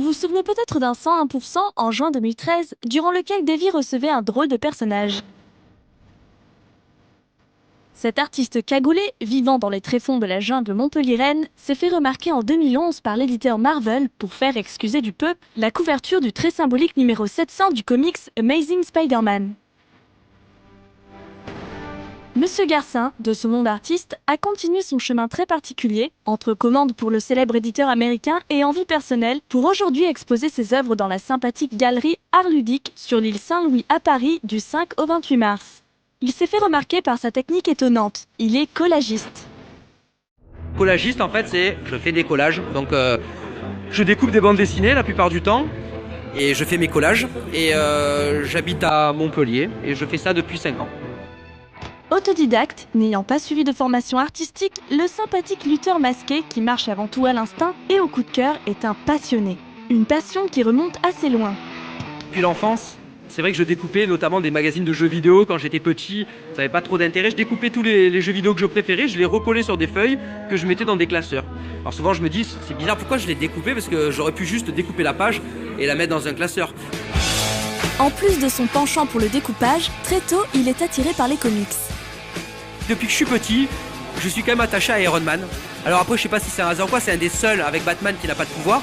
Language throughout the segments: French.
Vous vous souvenez peut-être d'un 101% en juin 2013, durant lequel Davy recevait un drôle de personnage. Cet artiste cagoulé, vivant dans les tréfonds de la jungle montpelliéraine, s'est fait remarquer en 2011 par l'éditeur Marvel pour faire, excusez du peu, la couverture du très symbolique numéro 700 du comics Amazing Spider-Man. Monsieur Garcin, de ce nom d'artiste, a continué son chemin très particulier, entre commandes pour le célèbre éditeur américain et envie personnelle, pour aujourd'hui exposer ses œuvres dans la sympathique galerie Art Ludique sur l'île Saint-Louis à Paris du 5 au 28 mars. Il s'est fait remarquer par sa technique étonnante, il est collagiste. Collagiste, en fait, c'est je fais des collages, donc je découpe des bandes dessinées la plupart du temps, et je fais mes collages, et j'habite à Montpellier, et je fais ça depuis 5 ans. Autodidacte, n'ayant pas suivi de formation artistique, le sympathique lutteur masqué, qui marche avant tout à l'instinct et au coup de cœur, est un passionné. Une passion qui remonte assez loin. Depuis l'enfance, c'est vrai que je découpais notamment des magazines de jeux vidéo quand j'étais petit, ça n'avait pas trop d'intérêt, je découpais tous les jeux vidéo que je préférais, je les recollais sur des feuilles que je mettais dans des classeurs. Alors souvent je me dis, c'est bizarre, pourquoi je l'ai découpé, parce que j'aurais pu juste découper la page et la mettre dans un classeur. En plus de son penchant pour le découpage, très tôt, il est attiré par les comics. Depuis que je suis petit, je suis quand même attaché à Iron Man. Alors après, je sais pas si c'est un hasard ou quoi, c'est un des seuls avec Batman qui n'a pas de pouvoir.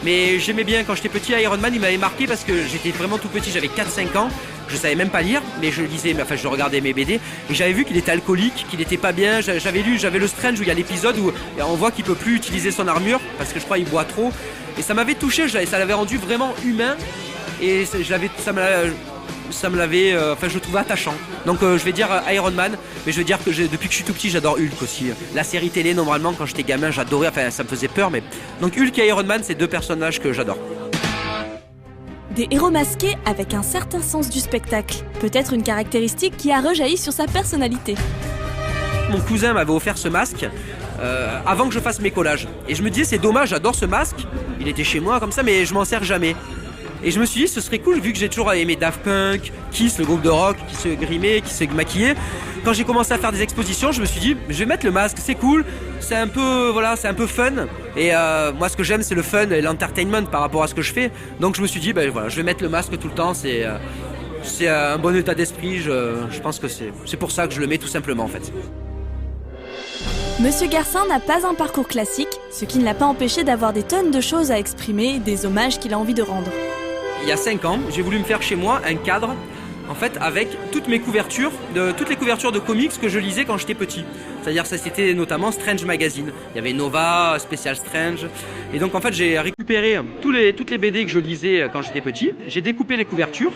Mais j'aimais bien, quand j'étais petit, Iron Man, il m'avait marqué parce que j'étais vraiment tout petit, j'avais 4-5 ans. Je savais même pas lire, mais je lisais, enfin je regardais mes BD. Et j'avais vu qu'il était alcoolique, qu'il était pas bien. J'avais le Strange où il y a l'épisode où on voit qu'il peut plus utiliser son armure parce que je crois qu'il boit trop. Et ça m'avait touché, ça l'avait rendu vraiment humain. Et ça me l'avait, je le trouvais attachant. Donc je vais dire Iron Man, mais je vais dire que depuis que je suis tout petit, j'adore Hulk aussi. La série télé, normalement, quand j'étais gamin, j'adorais, enfin ça me faisait peur, mais... Donc Hulk et Iron Man, c'est deux personnages que j'adore. Des héros masqués avec un certain sens du spectacle. Peut-être une caractéristique qui a rejailli sur sa personnalité. Mon cousin m'avait offert ce masque avant que je fasse mes collages. Et je me disais, c'est dommage, j'adore ce masque. Il était chez moi comme ça, mais je m'en sers jamais. Et je me suis dit, ce serait cool, vu que j'ai toujours aimé Daft Punk, Kiss, le groupe de rock, qui se grimait, qui se maquillait. Quand j'ai commencé à faire des expositions, je me suis dit, je vais mettre le masque, c'est cool, c'est un peu, voilà, c'est un peu fun. Et moi, ce que j'aime, c'est le fun et l'entertainment par rapport à ce que je fais. Donc je me suis dit, voilà, je vais mettre le masque tout le temps, c'est un bon état d'esprit, je pense que c'est pour ça que je le mets tout simplement, en fait. Monsieur Garcin n'a pas un parcours classique, ce qui ne l'a pas empêché d'avoir des tonnes de choses à exprimer, des hommages qu'il a envie de rendre. Il y a 5 ans, j'ai voulu me faire chez moi un cadre, en fait, avec toutes les couvertures de comics que je lisais quand j'étais petit. C'est-à-dire, ça c'était notamment Strange Magazine. Il y avait Nova, Special Strange. Et donc, en fait, j'ai récupéré toutes les BD que je lisais quand j'étais petit. J'ai découpé les couvertures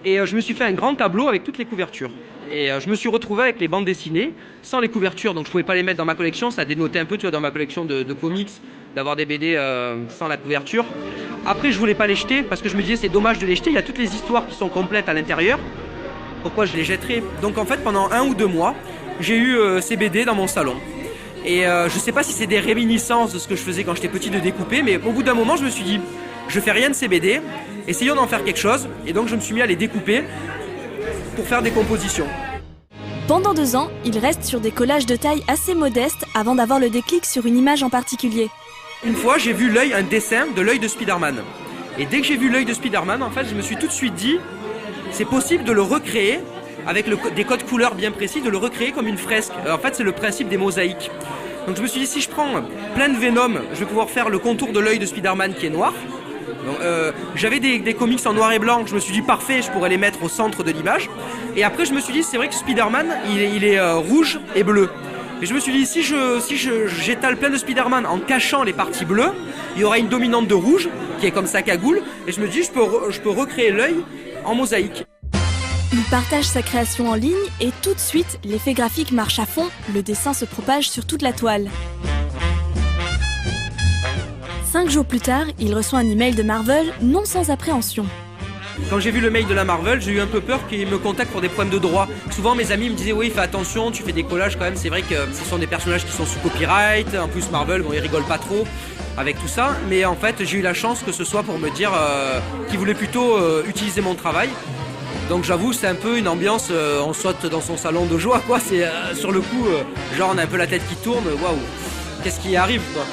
et je me suis fait un grand tableau avec toutes les couvertures. Et je me suis retrouvé avec les bandes dessinées sans les couvertures, donc je pouvais pas les mettre dans ma collection. Ça dénotait un peu, tu vois, dans ma collection de comics, d'avoir des BD sans la couverture. Après, je voulais pas les jeter parce que je me disais c'est dommage de les jeter. Il y a toutes les histoires qui sont complètes à l'intérieur. Pourquoi je les jetterais? Donc en fait, pendant 1 ou 2 mois, j'ai eu ces BD dans mon salon. Et je sais pas si c'est des réminiscences de ce que je faisais quand j'étais petit de découper, mais au bout d'un moment, je me suis dit, je fais rien de ces BD, essayons d'en faire quelque chose. Et donc je me suis mis à les découper pour faire des compositions. Pendant 2 ans, il reste sur des collages de taille assez modeste avant d'avoir le déclic sur une image en particulier. Une fois, j'ai vu un dessin de l'œil de Spider-Man. Et dès que j'ai vu l'œil de Spider-Man, en fait, je me suis tout de suite dit, c'est possible de le recréer, avec des codes couleurs bien précis, de le recréer comme une fresque. En fait, c'est le principe des mosaïques. Donc je me suis dit, si je prends plein de Venom, je vais pouvoir faire le contour de l'œil de Spider-Man qui est noir. Donc, j'avais des comics en noir et blanc, je me suis dit parfait, je pourrais les mettre au centre de l'image. Et après je me suis dit c'est vrai que Spider-Man il est rouge et bleu. Et je me suis dit si j'étale plein de Spider-Man en cachant les parties bleues, il y aura une dominante de rouge qui est comme sa cagoule. Et je me dis je peux recréer l'œil en mosaïque. Il partage sa création en ligne et tout de suite l'effet graphique marche à fond, le dessin se propage sur toute la toile. 5 jours plus tard, il reçoit un email de Marvel, non sans appréhension. Quand j'ai vu le mail de la Marvel, j'ai eu un peu peur qu'ils me contactent pour des problèmes de droit. Souvent mes amis me disaient oui fais attention, tu fais des collages quand même, c'est vrai que ce sont des personnages qui sont sous copyright, en plus Marvel, bon ils rigolent pas trop avec tout ça, mais en fait j'ai eu la chance que ce soit pour me dire qu'ils voulaient plutôt utiliser mon travail. Donc j'avoue c'est un peu une ambiance, on saute dans son salon de joie quoi, c'est sur le coup, genre on a un peu la tête qui tourne, waouh, qu'est-ce qui arrive quoi.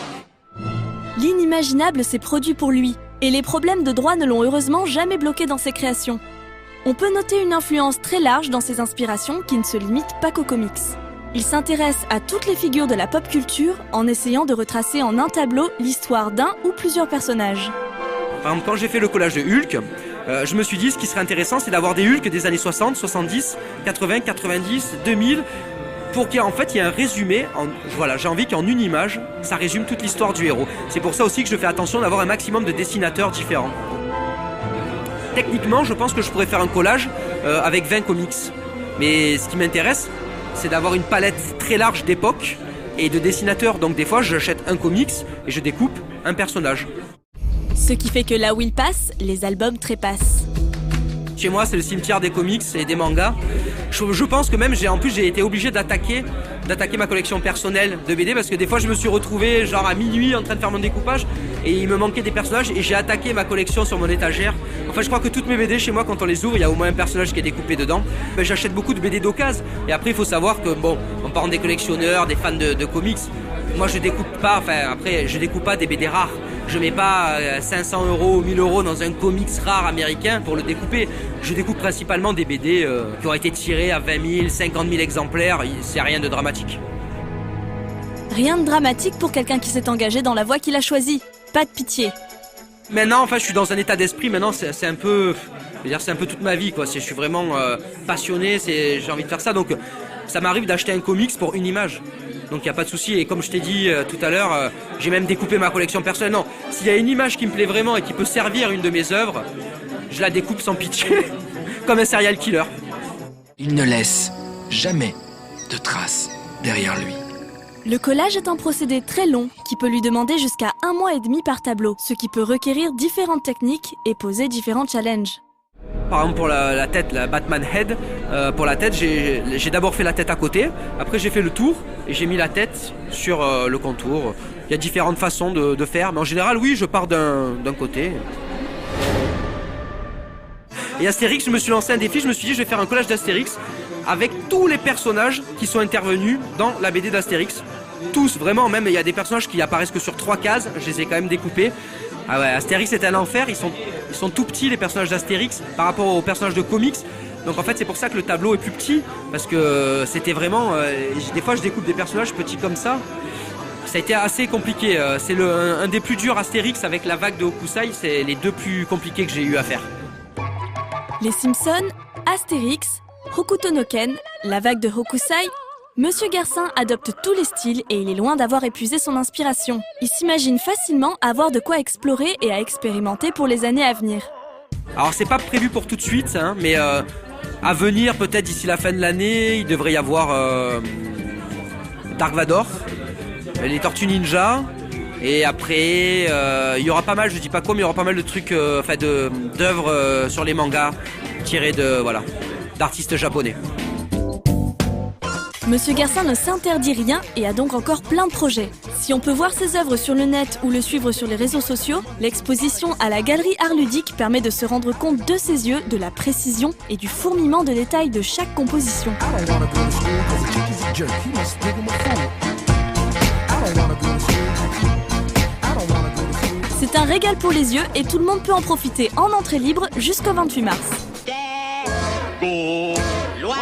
L'inimaginable s'est produit pour lui, Et les problèmes de droit ne l'ont heureusement jamais bloqué dans ses créations. On peut noter une influence très large dans ses inspirations qui ne se limitent pas qu'aux comics. Il s'intéresse à toutes les figures de la pop culture en essayant de retracer en un tableau l'histoire d'un ou plusieurs personnages. Par exemple, quand j'ai fait le collage de Hulk, je me suis dit ce qui serait intéressant c'est d'avoir des Hulk des années 60, 70, 80, 90, 2000 pour qu'en fait il y ait un résumé, voilà, j'ai envie qu'en une image ça résume toute l'histoire du héros. C'est pour ça aussi que je fais attention d'avoir un maximum de dessinateurs différents. Techniquement je pense que je pourrais faire un collage avec 20 comics, mais ce qui m'intéresse c'est d'avoir une palette très large d'époques et de dessinateurs, donc des fois j'achète un comics et je découpe un personnage. Ce qui fait que là où il passe, les albums trépassent. Chez moi, c'est le cimetière des comics et des mangas. Je pense que même j'ai été obligé d'attaquer ma collection personnelle de BD parce que des fois je me suis retrouvé genre à minuit en train de faire mon découpage et il me manquait des personnages et j'ai attaqué ma collection sur mon étagère. Enfin, je crois que toutes mes BD chez moi, quand on les ouvre, il y a au moins un personnage qui est découpé dedans. Ben, j'achète beaucoup de BD d'occasion et après il faut savoir que bon, on parle des collectionneurs, des fans de comics. Moi, je découpe pas des BD rares. Je mets pas 500 € ou 1000 € dans un comics rare américain pour le découper. Je découpe principalement des BD qui ont été tirés à 20 000, 50 000 exemplaires. C'est rien de dramatique. Rien de dramatique pour quelqu'un qui s'est engagé dans la voie qu'il a choisie. Pas de pitié. Maintenant, enfin, je suis dans un état d'esprit. Maintenant, c'est un peu, c'est un peu toute ma vie, quoi. Je suis vraiment passionné. J'ai envie de faire ça. Donc, ça m'arrive d'acheter un comics pour une image. Donc il n'y a pas de souci, et comme je t'ai dit tout à l'heure, j'ai même découpé ma collection personnelle. Non, s'il y a une image qui me plaît vraiment et qui peut servir une de mes œuvres, je la découpe sans pitié, comme un serial killer. Il ne laisse jamais de traces derrière lui. Le collage est un procédé très long qui peut lui demander jusqu'à 1 mois et demi par tableau, ce qui peut requérir différentes techniques et poser différents challenges. Par exemple pour la tête, la Batman Head, pour la tête j'ai d'abord fait la tête à côté, après j'ai fait le tour et j'ai mis la tête sur le contour. Il y a différentes façons de faire, mais en général oui, je pars d'un côté. Et Astérix, je me suis lancé un défi, je me suis dit je vais faire un collage d'Astérix avec tous les personnages qui sont intervenus dans la BD d'Astérix. Tous, vraiment, même il y a des personnages qui apparaissent que sur 3 cases, je les ai quand même découpés. Ah ouais, Astérix c'est un enfer, ils sont tout petits les personnages d'Astérix par rapport aux personnages de comics. Donc en fait c'est pour ça que le tableau est plus petit, parce que c'était vraiment... des fois je découpe des personnages petits comme ça. Ça a été assez compliqué, c'est un des plus durs Astérix avec la vague de Hokusai, c'est les 2 plus compliqués que j'ai eu à faire. Les Simpsons, Astérix, Hokuto no Ken, la vague de Hokusai... Monsieur Garcin adopte tous les styles et il est loin d'avoir épuisé son inspiration. Il s'imagine facilement avoir de quoi explorer et à expérimenter pour les années à venir. Alors c'est pas prévu pour tout de suite, hein, mais à venir peut-être d'ici la fin de l'année, il devrait y avoir Dark Vador, les Tortues Ninja, et après il y aura pas mal, je dis pas quoi, mais il y aura pas mal de trucs, d'œuvres sur les mangas tirés d'artistes japonais. Monsieur Garcin ne s'interdit rien et a donc encore plein de projets. Si on peut voir ses œuvres sur le net ou le suivre sur les réseaux sociaux, l'exposition à la Galerie Art Ludique permet de se rendre compte de ses yeux, de la précision et du fourmillement de détails de chaque composition. C'est un régal pour les yeux et tout le monde peut en profiter en entrée libre jusqu'au 28 mars. Loin.